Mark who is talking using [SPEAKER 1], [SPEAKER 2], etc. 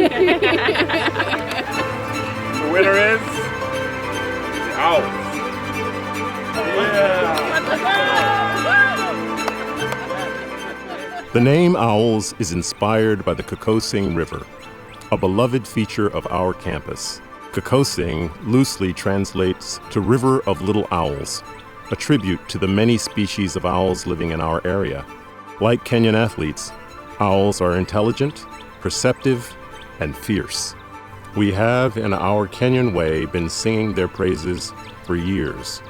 [SPEAKER 1] The winner is the Owls.
[SPEAKER 2] The name Owls is inspired by the Kokosing River, a beloved feature of our campus. Kokosing loosely translates to River of Little Owls, a tribute to the many species of owls living in our area. Like Kenyon athletes, owls are intelligent, perceptive, and fierce. We have, in our Kenyon way, been singing their praises for years.